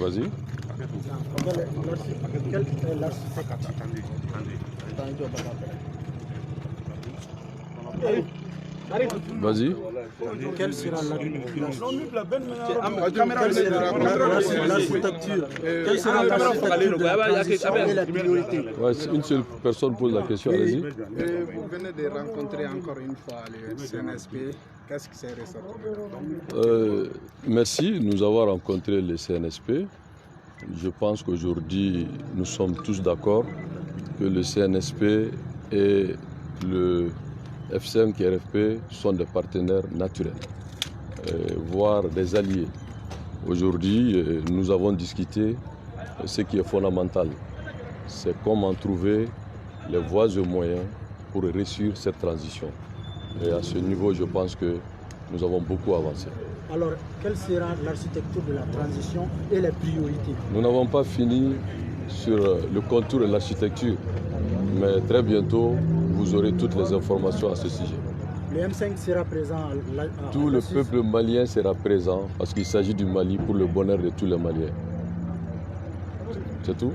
vas-y. Vas-y. Quelle sera la priorité? Ouais, une seule personne pose la question, allez-y. Vous venez de rencontrer encore une fois le CNSP. Qu'est-ce qui s'est ressorti? Merci de nous avoir rencontré le CNSP. Je pense qu'aujourd'hui, nous sommes tous d'accord que le CNSP et le F5 RFP sont des partenaires naturels, voire des alliés. Aujourd'hui, nous avons discuté ce qui est fondamental. C'est comment trouver les voies et moyens pour réussir cette transition. Et à ce niveau, je pense que nous avons beaucoup avancé. Alors, quelle sera l'architecture de la transition et les priorités? Nous n'avons pas fini sur le contour de l'architecture, mais très bientôt, vous aurez toutes les informations à ce sujet. Le M5 sera présent Tout le peuple malien sera présent parce qu'il s'agit du Mali pour le bonheur de tous les Maliens. C'est tout?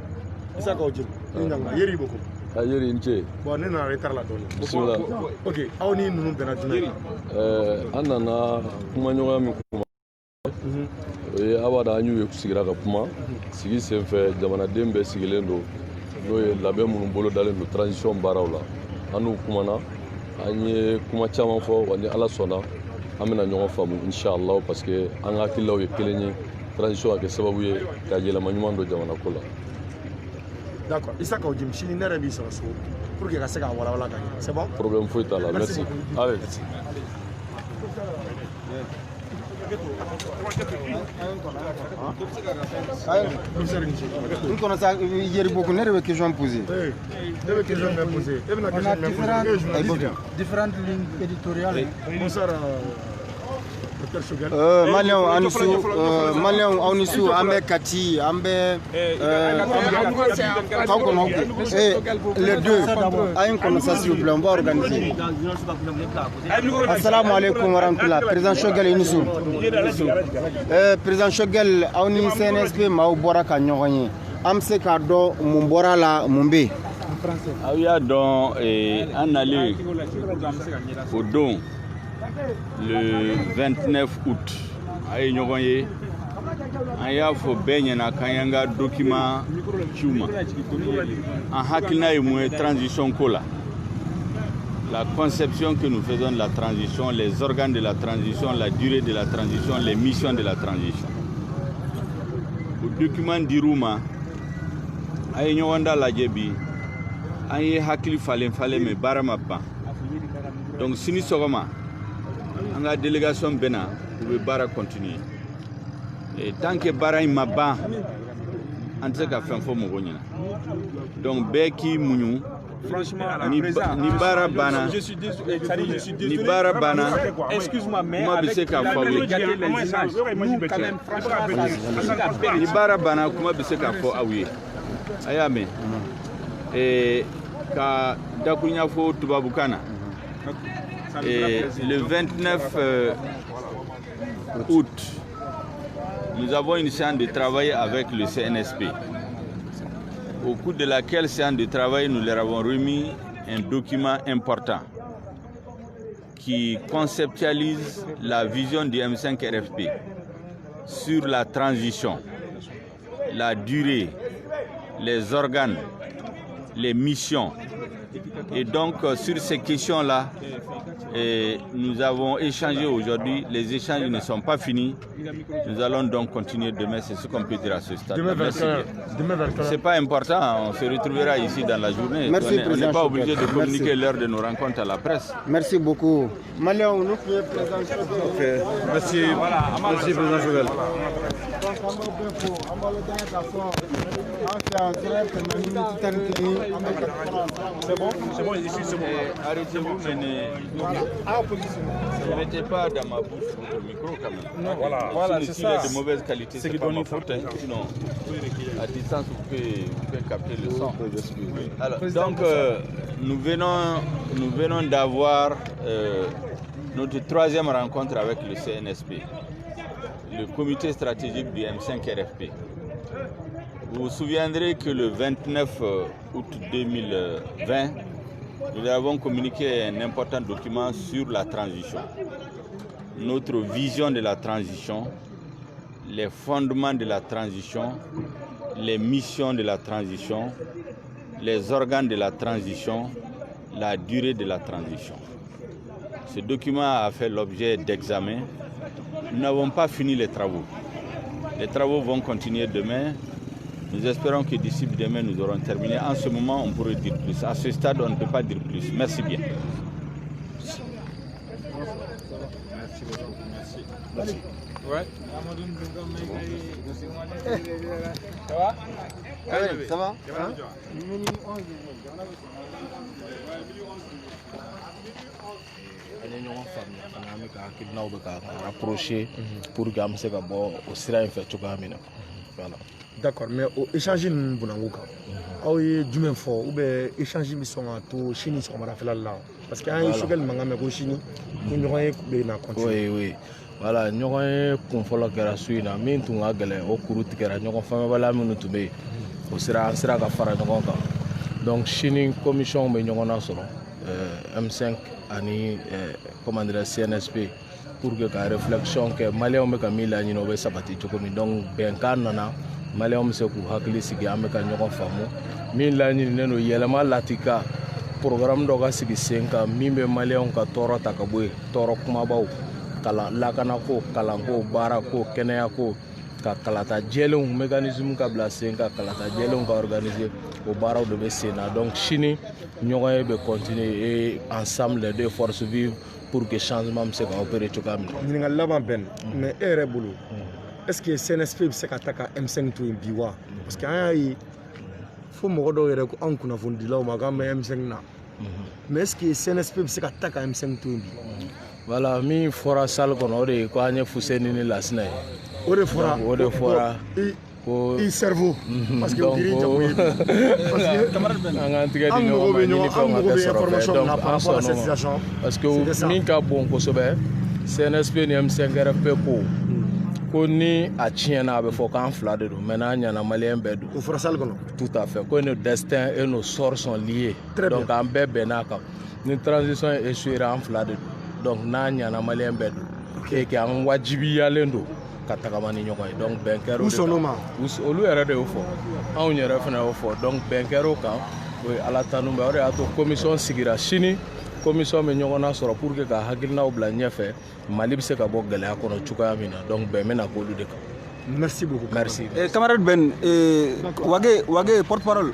Ayeri Nche. Bon, nous avons retard là. Bismillah. Ok, on est nous benadina. Anana kuma ɲɔgɔnya min kuma o ye Awada an y'u sigira ka kuma sigi senfɛ jamanaden bɛɛ sigilen don n'o ye labɛn minnu bolo dalen don transition baaraw la an n'u kumana an ye kuma caman fɔ wa ni Ala sɔnna an bɛna ɲɔgɔn faamu inshallah parce que an ka hakililaw ye kelen ye transition ka kɛ sababu ye ka yɛlɛma ɲuman don jamana ko la. D'accord. Issa Kaoudim, Chini n'est pas sur pour que ça voilà. C'est bon? Problème foyi t'a la. Merci. Allez. Nous connaissons hier beaucoup de questions posées. On a différentes lignes éditoriales. Bonsoir. Maliens Aunisu, Ambe Kati, Ambe les deux à une connaissance s'il vous plaît, on va organiser. Assalamu alaikum wa rahmatullah. Président Shogel Inusu. Président Shogel Auni CNSP Mao Bora Kanyoganye. Amse Kado Mumbora la Mumbe. Aouya don en allé au don le 29 août à Ignogoye, il y a un document Chuma en Hakina et transition Kola. La conception que nous faisons de la transition, les organes de la transition, la durée de la transition, les missions de la transition. Le document d'Iruma, à Ignogonda la Djebi, il y a Hakili Falem mais Baramapa. Donc, si nous sommes la délégation Bena, le Bara continue. Et tant que Bara est Maba, on sait qu'à faire un faux Mogonia. Donc, Beki Mounou, ni Bara Bana, ni Bara Bana, excuse-moi, mais ni Bara Bana, comment bise qu'à faire Aouye. Ayame. Et ka Dakunya Fo Tubabukana. Et le 29 août, nous avons une séance de travail avec le CNSP, au cours de laquelle séance de travail nous leur avons remis un document important qui conceptualise la vision du M5 RFP sur la transition, la durée, les organes, les missions. Et donc, sur ces questions-là, nous avons échangé aujourd'hui. Les échanges ne sont pas finis. Nous allons donc continuer demain. C'est ce qu'on peut dire à ce stade. Ce n'est pas important. On se retrouvera ici dans la journée. Merci, on n'est pas obligé de communiquer l'heure de nos rencontres à la presse. Merci beaucoup. Maliens, nous pouvons présenter. Okay. Merci. Merci, Président Joël. C'est bon? C'est bon, ici, c'est bon. Arrêtez-vous, mais ne mettez pas dans ma bouche votre micro quand même. Voilà, c'est ça. Il est de mauvaise qualité, c'est pas ma faute. Sinon, à distance, vous pouvez capter le son. Alors, donc, nous venons d'avoir notre troisième rencontre avec le CNSP, le comité stratégique du M5 RFP. Vous vous souviendrez que le 29 août 2020, nous avons communiqué un important document sur la transition. Notre vision de la transition, les fondements de la transition, les missions de la transition, les organes de la transition, la durée de la transition. Ce document a fait l'objet d'examen. Nous n'avons pas fini les travaux. Les travaux vont continuer demain. Nous espérons que d'ici demain, nous aurons terminé. En ce moment, on pourrait dire plus. À ce stade, on ne peut pas dire plus. Merci bien. Merci. Ouais. Ça va? Ça va? An ye ɲɔgɔn faamuya fana an bɛ ka hakilinaw bɛ ka rapprocher pour que an bɛ se ka bɔ o sira in fɛ cogoya min na voilà. D'accord, mais o échange ninnu bunanko kan aw ye jumɛn fɔ ou bien échange bɛ sɔn ka to sini sɔgɔmadafɛla la parce que an ye Sogɛli mankan mɛn ko sini ko ɲɔgɔn ye bɛ na continuer. Oui. Voilà, ɲɔgɔn ye kunfɔlɔ kɛra su in na min tun ka gɛlɛn o kuru tigɛra ɲɔgɔn faamuyabaliya minnu tun bɛ yen o sera an sera ka fara ɲɔgɔn kan donc sini commission bɛ ɲɔgɔn na sɔrɔ M5 ani comment dire CNSP pour que ka réflexion kɛ maliyɛnw bɛ ka min laɲini o bɛ sabati cogo min donc bɛnkan nana maliyɛnw bɛ se k'u hakili sigi an bɛ ka ɲɔgɔn faamu min laɲininen don yɛlɛma latika programme dɔ ka sigi sen kan min bɛ maliyɛnw ka tɔɔrɔ ta ka bɔ yen tɔɔrɔ kumabaw lakanako kalanko baarako kɛnɛyako ka kalata jɛlenw mécanisme ka bila sen kan kalata jɛlenw ka organiser o baaraw de bɛ sen na donc sini ɲɔgɔn ye bɛ continuer et ensemble les deux forces vives pour que changement bɛ se ka opérer cogoya min na. Ɲininkali laban bɛn mais e yɛrɛ bolo est ce que CNSP bɛ se ka ta ka M5 to yen bi wa parce que an y'a ye fo mɔgɔ dɔw yɛrɛ ko an kunnafonidilaw ma k'an bɛ M5 na mais est ce que CNSP bɛ se ka ta ka M5 to yen bi. Voilà, min fɔra salle kɔnɔ o de ye ko an ye Fuseni ni Lasina ye. O de fɔra ko i cerveau parce que o kiri jago ye parce que an k'an tigɛ di ɲɔgɔn ma ɲini fɛnw ka kɛ sɔrɔ fɛ donc an sɔnn'o ma parce que min ka bon kosɛbɛ CNSP ni M5 RFP ko ni a tiɲɛna a bɛ fɔ k'an fila de don mais n'a ɲɛna maliyɛn bɛɛ don. O fɔra salle kɔnɔ. Tout à fait ko nos destins et nos sorts sont liés donc an bɛɛ bɛnn'a kan ni transition échoué an fila de don donc n'a ɲɛna maliyɛn bɛɛ don et que an wajibiyalen don ka tagama ni ɲɔgɔn ye donc bɛn kɛra o de kan olu yɛrɛ de y'o fɔ anw yɛrɛ fana y'o fɔ donc bɛn kɛra o kan o ye ala tanu bɛ o de y'a to commission sigira sini commission bɛ ɲɔgɔn na sɔrɔ pour que ka hakilinaw bila ɲɛfɛ Mali bɛ se ka bɔ gɛlɛya kɔnɔ cogoya min na donc bɛn bɛna k'olu de kan. Merci beaucoup. Merci. Camarade Ben, Wage porte-parole.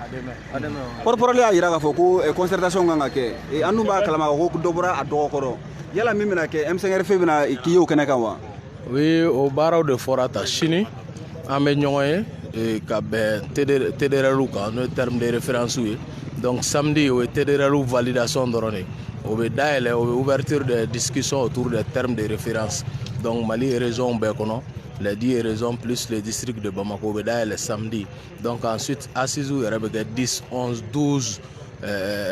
Porte-parole y'a yira k'a fɔ ko concertation kan ka kɛ an dun b'a kalama ko dɔ bɔra a dɔgɔ kɔrɔ yala min bɛna kɛ M5 RFP bɛna k'i ye o kɛnɛ kan wa. Oui, o baaraw de fɔra ta sini an bɛ ɲɔgɔn ye ka bɛn TDRL kan n'o ye terme de référence ye donc samedi o ye TDRL validation dɔrɔn de o bɛ dayɛlɛ o ye ouverture de discussion autour des termes de référence donc Mali région bɛɛ kɔnɔ les 10 régions plus les districts de Bamako o bɛ dayɛlɛ samedi donc ensuite assises yɛrɛ bɛ kɛ 10, 11, 12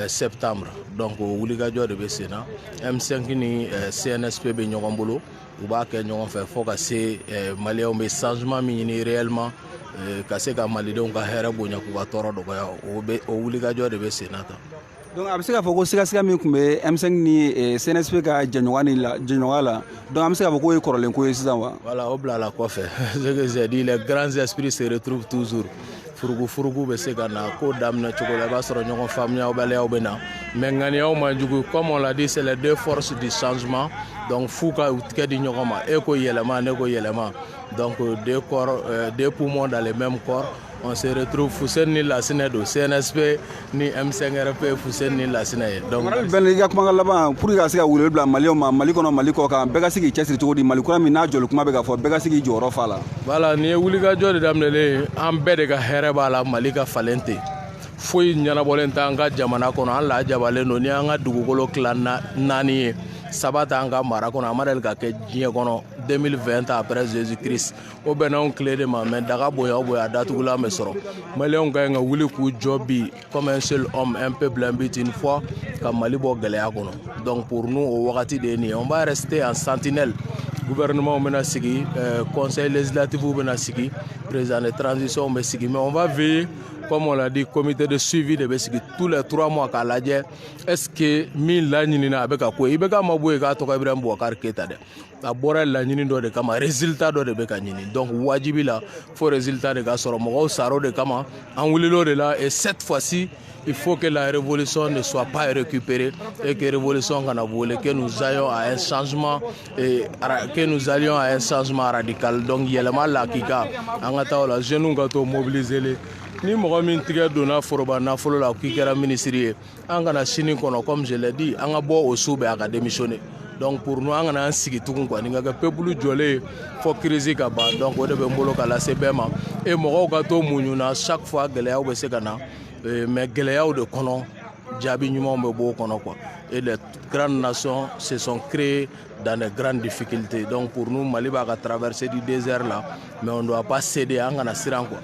septembre donc o wulikajɔ de bɛ sen na M5 ni CNSP bɛ ɲɔgɔn bolo u b'a kɛ ɲɔgɔn fɛ fo ka se maliyɛnw bɛ changement min ɲini réellement ka se ka malidenw ka hɛrɛ bonya k'u ka tɔɔrɔ dɔgɔya o wulikajɔ de bɛ sen na tan. Donc a bɛ se k'a fɔ ko siga min tun bɛ M5 ni CNSP ka jɛɲɔgɔnya la donc an bɛ se k'a fɔ k'o ye kɔrɔlen ko ye sisan wa. Voilà o bilala kɔfɛ ce que j'ai dit les grands esprits se retrouvent toujours. Furugu bɛ se ka na ko daminɛ cogo la i b'a sɔrɔ ɲɔgɔn faamuyabaliyaw bɛ na mais ŋaniyaw man jugu comme on l'a dit c'est les deux forces du changement donc f'u ka tigɛ di ɲɔgɔn ma e ko yɛlɛma ne ko yɛlɛma donc deux corps deux poumons dans les mêmes corps on se retrouve Fuseni ni Lasina don CNSP ni M5 RFP Fuseni ni Lasina ye donc bɛn i ka kumakan laban pour que ka se ka weleli bila maliyɛnw ma Mali kɔnɔ Mali kɔ kan bɛɛ ka se k'i cɛsiri cogo di Mali kura min n'a jɔli kuma bɛ ka fɔ bɛɛ ka se k'i jɔyɔrɔ fa la. Voilà nin ye wulikajɔ de daminɛlen an bɛɛ de ka hɛrɛ b'a la Mali ka falen ten foyi ɲɛnabɔlen tɛ an ka jamana kɔnɔ an lajabalen don ni an ka dugukolo tila 4 ye 3 t'an ka mara kɔnɔ a ma deli ka kɛ diɲɛ kɔnɔ 2020 après Jésus Christ o bɛnna tile de ma mais daga bonya o bonya datugulan bɛ sɔrɔ maliyɛnw ka ɲi ka wuli k'u jɔ bi comme un seul homme un peuple un but une fois ka Mali bɔ gɛlɛya kɔnɔ donc pour nous o wagati de ye nin ye on va rester en sentinelle gouvernement bena sigi conseil législatif bena sigi président de transition be sigi mais on va veiller comme on l'a dit comité de suivi de be sigi tous les 3 mois ka lajɛ est-ce que min laɲinina a bɛ ka ko i bɛ ka mabɔ ye k'a tɔgɔ Ibrahim Boubacar Keita dɛ a bɔra laɲini dɔ de kama résultat dɔ de bɛ ka ɲini donc wajibi la fo résultat de ka sɔrɔ mɔgɔw saro de kama an wulilo de la et cette fois-ci il faut que la révolution ne soit pas récupérée et que la révolution kana voler que nous ayons à un changement et que nous allions à un changement radical donc yɛlɛma la kika an ka taa o la jeunes ka to mobiliser les ni mɔgɔ min tigɛ donna foroba nafolo la k'i kɛra ministre ye an kana sini kɔnɔ comme je l'ai dit an ka bɔ o su bɛɛ a ka démissionner donc pour nous an kana an sigi tugun quoi ni ka kɛ peuple jɔlen fo crise ka ban donc o de bɛ n bolo ka lase bɛɛ ma et mɔgɔw ka to muɲu na chaque fois gɛlɛyaw bɛ se ka na mais gɛlɛyaw de kɔnɔ jaabi ɲumanw bɛ bɔ o kɔnɔ quoi et les grandes nations se sont créées dans de grandes difficultés donc pour nous Mali b'a ka traverser du désert là mais on doit pas céder an kana siran quoi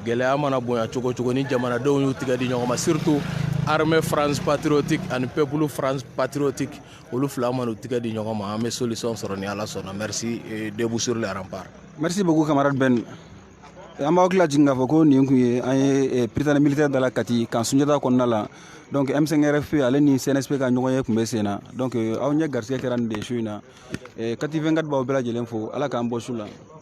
gɛlɛya mana bonya cogo cogo ni jamanadenw y'u tigɛ di ɲɔgɔn ma surtout armée France patriotique ani peuple France patriotique olu fila mana u tigɛ di ɲɔgɔn ma an bɛ solution sɔrɔ ni Ala sɔnna merci et debout sur les remparts. Merci beaucoup camarade Ben. An b'aw hakili lajigin k'a fɔ ko nin kun ye an ye prytanne militaire da la Kati kan Sunjata kɔnɔna la donc M5RFP ale ni CNSP ka ɲɔgɔn ye kun bɛ sen na donc aw ɲɛ garisɛgɛ kɛra nin de su in na Kati 24 b'aw bɛɛ lajɛlen fo Ala k'an bɔ su la.